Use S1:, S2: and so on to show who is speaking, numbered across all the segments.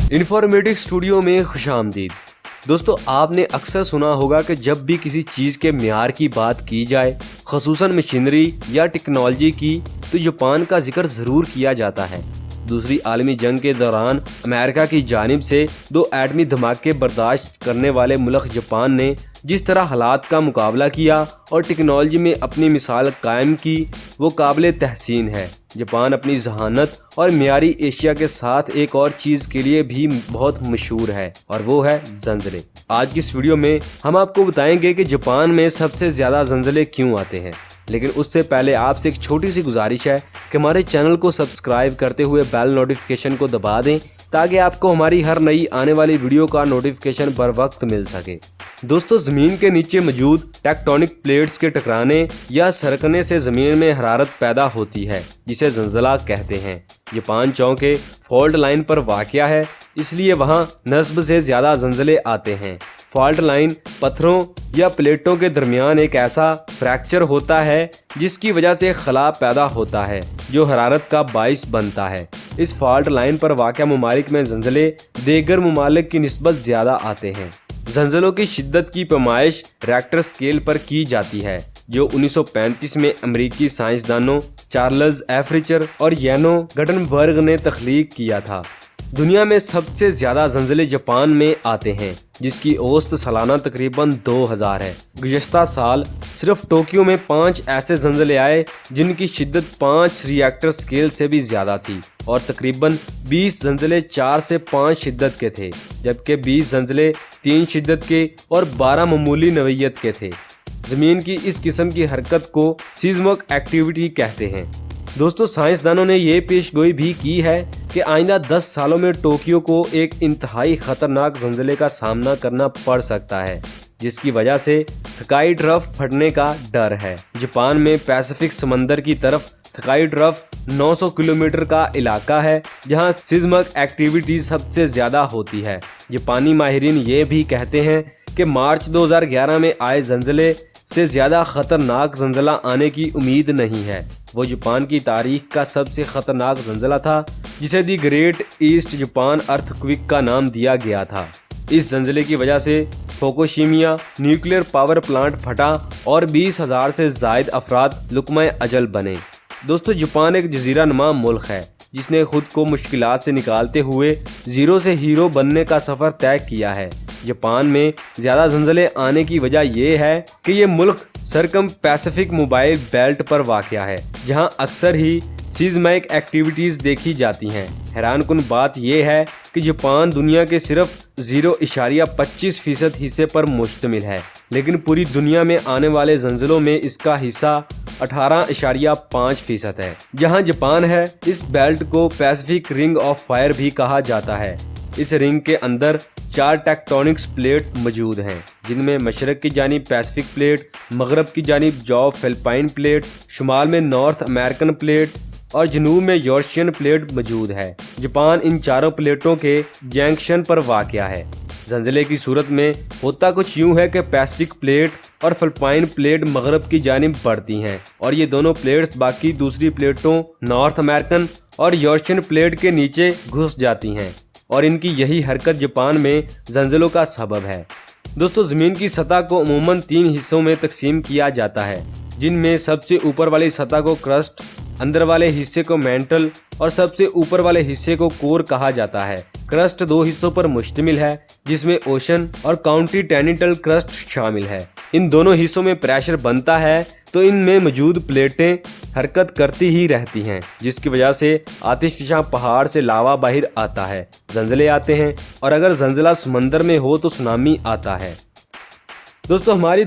S1: Informatic studio में खुशामदीद। दोस्तों, आपने अक्सर सुना होगा कि जब भी किसी चीज़ के म्यार की बात की जाए, खसूसन मशीनरी या टेक्नोलॉजी की, तो जापान का जिक्र ज़रूर किया जाता है। दूसरी आलमी जंग के दौरान अमेरिका की जानिब से 2 एटमी धमाके बर्दाश्त करने वाले मुल्क जापान ने जिस तरह हालात का मुकाबला किया और टेक्नोलॉजी में अपनी मिसाल कायम की, वो काबिल तहसीन है। जापान अपनी जहानत और मियारी एशिया के साथ एक और चीज़ के लिए भी बहुत मशहूर है, और वो है ज़लज़ले। आज की इस वीडियो में हम आपको बताएंगे कि जापान में सबसे ज़्यादा ज़लज़ले क्यों आते हैं। लेकिन उससे पहले आपसे एक छोटी सी गुजारिश है कि हमारे चैनल को सब्सक्राइब करते हुए बेल नोटिफिकेशन को दबा दें, ताकि आपको हमारी हर नई आने वाली वीडियो का नोटिफिकेशन बर वक्त मिल सके। दोस्तों, ज़मीन के नीचे मौजूद टेक्टोनिक प्लेट्स के टकराने या सरकने से ज़मीन में हरारत पैदा होती है, जिसे ज़लज़ला कहते हैं। जापान चौके फॉल्ट लाइन पर वाक़या है, इसलिए वहाँ नस्ब से ज़्यादा ज़लज़ले आते हैं। फॉल्ट लाइन पत्थरों या प्लेटों के दरमियान एक ऐसा फ्रैक्चर होता है जिसकी वजह से खला पैदा होता है, जो हरारत का बाइस बनता है। इस फॉल्ट लाइन पर वाक़या ममालिक में ज़लज़ले दीगर ममालिक की निस्बत ज़्यादा आते हैं। ज़लज़लों की शिद्दत की पैमाइश रिक्टर स्केल पर की जाती है, जो 1935 में अमरीकी साइंसदानों चार्ल्स एफ्रिचर और यानो गटनबर्ग ने तख्लीक किया था। दुनिया में सबसे ज़्यादा ज़लज़ले जापान में आते हैं, जिसकी औसत सालाना तकरीबन 2000 है। गुज़श्ता साल सिर्फ टोक्यो में 5 ऐसे ज़लज़ले आए जिनकी शिद्दत 5 रिएक्टर स्केल से भी ज़्यादा थी, और तकरीबन 20 ज़लज़ले 4 से 5 शिद्दत के थे, जबकि 20 ज़लज़ले 3 शिद्दत के और 12 मामूली नौइयत के थे। ज़मीन की इस किस्म की हरकत को सीज़मिक एक्टिविटी कहते हैं। दोस्तों, साइंसदानों ने ये पेशगोई भी की है कि आइंदा 10 सालों में टोक्यो को एक इंतहाई खतरनाक ज़लज़ले का सामना करना पड़ सकता है, जिसकी वजह से थकाई ट्रफ फटने का डर है। जापान में पैसिफिक समंदर की तरफ थकाई ट्रफ 900 किलोमीटर का इलाका है, जहां सिस्मिक एक्टिविटी सबसे ज़्यादा होती है। जापानी माहिरीन ये भी कहते हैं कि मार्च 2011 में आए ज़लज़ले से ज़्यादा ख़तरनाक ज़लज़ला आने की उम्मीद नहीं है। वो जापान की तारीख का सबसे ख़तरनाक ज़लज़ला था, जिसे the great east Japan earthquake का नाम दिया गया था। इस ज़लज़ले की वजह से फुकुशिमा न्यूक्लियर पावर प्लांट फटा और 20,000 से ज़ायद अफराद लुक़्मा अजल बने। दोस्तों, जापान एक जज़ीरा नुमा मुल्क है, जिसने खुद को मुश्किलात से निकालते हुए ज़ीरो से हीरो बनने का सफ़र तय किया है। जापान में ज़्यादा ज़लज़ले आने की वजह यह है कि ये मुल्क सरकम पैसिफिक मोबाइल बेल्ट पर वाक़या है, जहां अक्सर ही सीज़मिक एक्टिविटीज़ देखी जाती हैं। हैरानकुन बात यह है कि जापान दुनिया के सिर्फ 0.25% हिस्से पर मुश्तमिल है, लेकिन पूरी दुनिया में आने वाले ज़लज़लों में इसका हिस्सा 18.5% है। जहां जापान है, इस बेल्ट को पैसिफिक रिंग ऑफ फायर भी कहा जाता है। इस रिंग के अंदर 4 टेक्टोनिक्स प्लेट मौजूद हैं, जिनमें मशरक की जानिब पैसिफिक प्लेट, मगरब की जानिब जॉब फिलिपाइन प्लेट, शुमाल में नॉर्थ अमेरिकन प्लेट और जनूब में यूरेशियन प्लेट मौजूद है। जापान इन चारों प्लेटों के जंक्शन पर वाक़या है। ज़लज़ले की सूरत में होता कुछ यूँ है कि पैसिफिक प्लेट और फिलिपाइन प्लेट मगरब की जानिब बढ़ती हैं, और ये दोनों प्लेट्स बाकी दूसरी प्लेटों नॉर्थ अमेरिकन और यूरेशियन प्लेट के नीचे घुस जाती हैं, और इनकी यही हरकत जापान में ज़लज़लों का सबब है। दोस्तों, ज़मीन की सतह को अमूमन 3 हिस्सों में तकसीम किया जाता है, जिनमें सबसे ऊपर वाली सतह को क्रस्ट, अंदर वाले हिस्से को मेंटल और सबसे ऊपर वाले हिस्से को कोर कहा जाता है। क्रस्ट 2 हिस्सों पर मुश्तमिल है, जिसमें ओशन और कॉन्टिनेंटल क्रस्ट शामिल है। इन दोनों हिस्सों में प्रेशर बनता है, तो इनमें मौजूद प्लेटें हरकत करती ही रहती हैं, जिसकी वजह से आतिशफशा पहाड़ से लावा बाहर आता है, ज़लज़ले आते हैं, और अगर ज़लज़ला समंदर में हो तो सुनामी आता है। दोस्तों, हमारी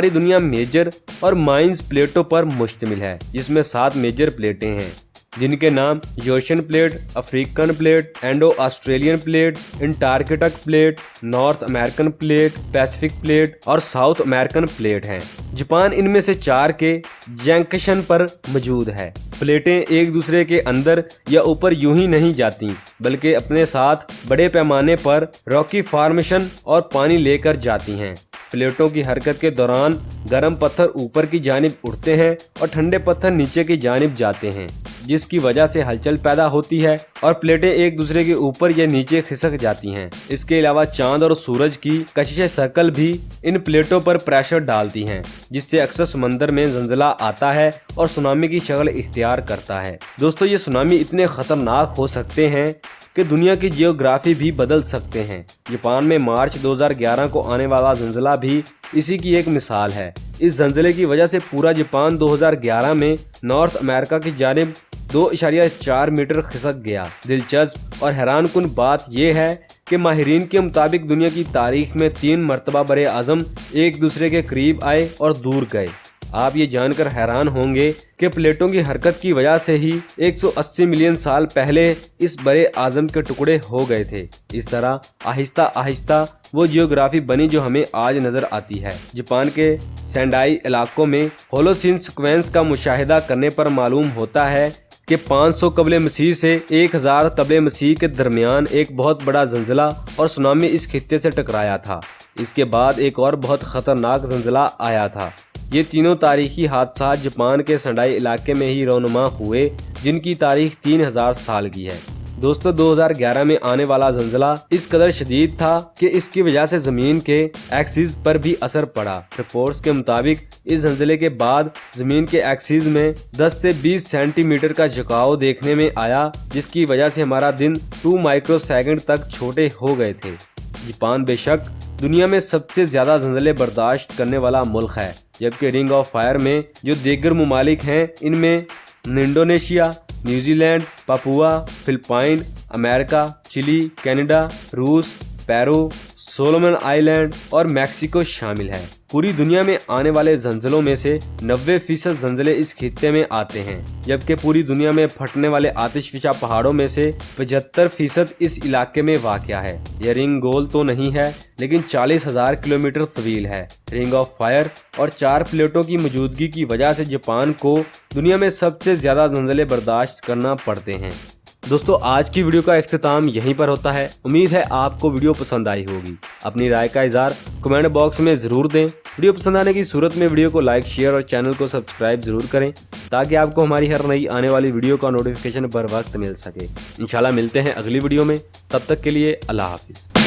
S1: दुनिया मेजर और माइंस प्लेटों पर मुश्तमिल है, जिसमें 7 मेजर प्लेटें हैं, जिनके नाम Eurasian plate, African plate, Indo Australian plate, Antarctic plate, north American plate, Pacific plate और साउथ अमेरिकन प्लेट हैं। जापान इनमें से 4 के जंक्शन पर मौजूद है। प्लेटें एक दूसरे के अंदर या ऊपर यूं ही नहीं जाती, बल्कि अपने साथ बड़े पैमाने पर रॉकी फॉर्मेशन और पानी लेकर जाती हैं। प्लेटों की हरकत के दौरान गर्म पत्थर ऊपर की जानिब उठते हैं और ठंडे पत्थर नीचे की जानिब जाते हैं। जिसकी वजह से हलचल पैदा होती है और प्लेटें एक दूसरे के ऊपर या नीचे खिसक जाती हैं। इसके अलावा चांद और सूरज की कशिश शकल भी इन प्लेटों पर प्रेशर डालती हैं, जिससे अक्सर समंदर में ज़लज़ला आता है और सुनामी की शक्ल इख्तियार करता है। दोस्तों, ये सुनामी इतने खतरनाक हो सकते हैं कि दुनिया की जियोग्राफी भी बदल सकते हैं। जापान में मार्च 2011 को आने वाला ज़लज़ला भी इसी की एक मिसाल है। इस ज़लज़ले की वजह से पूरा जापान 2011 में नॉर्थ अमेरिका की जानिब 2.4 मीटर खिसक गया। दिलचस्प और हैरानकुन बात यह है कि माहिरीन के मुताबिक दुनिया की तारीख में 3 मरतबा बरे आज़म एक दूसरे के करीब आए और दूर गए। आप ये जानकर हैरान होंगे कि प्लेटों की हरकत की वजह से ही 180 मिलियन साल पहले इस बड़े आज़म के टुकड़े हो गए थे। इस तरह आहिस्ता आहिस्ता वो जियोग्राफी बनी जो हमें आज नजर आती है। जापान के सेंडाई इलाकों में होलोसीन सीक्वेंस का मुशाहिदा करने पर मालूम होता है कि 500 कबले मसीह से 1000 कबले मसीह के दरमियान एक बहुत बड़ा ज़लज़ला और सुनामी इस खित्ते से टकराया था। इसके बाद एक और बहुत ख़तरनाक ज़लज़ला आया था। ये तीनों तारीखी हादसा जापान के सेंडाई इलाके में ही रौनुमा हुए, जिनकी तारीख 3000 साल की है। दोस्तों, 2011 में आने वाला ज़लज़ला इस कदर शदीद था कि इसकी वजह से ज़मीन के एक्सिस पर भी असर पड़ा। रिपोर्ट्स के मुताबिक इस ज़लज़ले के बाद ज़मीन के एक्सिस में 10 से 20 सेंटीमीटर का झुकाव देखने में आया, जिसकी वजह से हमारा दिन 2 माइक्रोसेकंड तक छोटे हो गए थे। जापान बेशक दुनिया में सबसे ज़्यादा ज़लज़ले बर्दाश्त करने वाला मुल्क है, जबकि रिंग ऑफ फायर में जो दीगर ममालिक हैं इनमें Indonesia, New Zealand, Papua, Philippine, America, Chile, Canada, रूस, पेरू, सोलोमन आइलैंड और मैक्सिको शामिल हैं। पूरी दुनिया में आने वाले ज़लज़लों में से 90% ज़लज़ले इस खित्ते में आते हैं, जबकि पूरी दुनिया में फटने वाले आतिशफिशा पहाड़ों में से 75% इस इलाके में वाक़या है। यह रिंग गोल तो नहीं है, लेकिन 40,000 किलोमीटर तवील है। रिंग ऑफ फायर और 4 प्लेटों की मौजूदगी की वजह से जापान को दुनिया में सबसे ज़्यादा ज़लज़ले बर्दाश्त करना पड़ते हैं। दोस्तों, आज की वीडियो का इख्तिताम यहीं पर होता है। उम्मीद है आपको वीडियो पसंद आई होगी। अपनी राय का इज़हार कमेंट बॉक्स में ज़रूर दें। वीडियो पसंद आने की सूरत में वीडियो को लाइक, शेयर और चैनल को सब्सक्राइब ज़रूर करें, ताकि आपको हमारी हर नई आने वाली वीडियो का नोटिफिकेशन बर वक्त मिल सके। इंशाल्लाह मिलते हैं अगली वीडियो में। तब तक के लिए अल्लाह हाफिज़।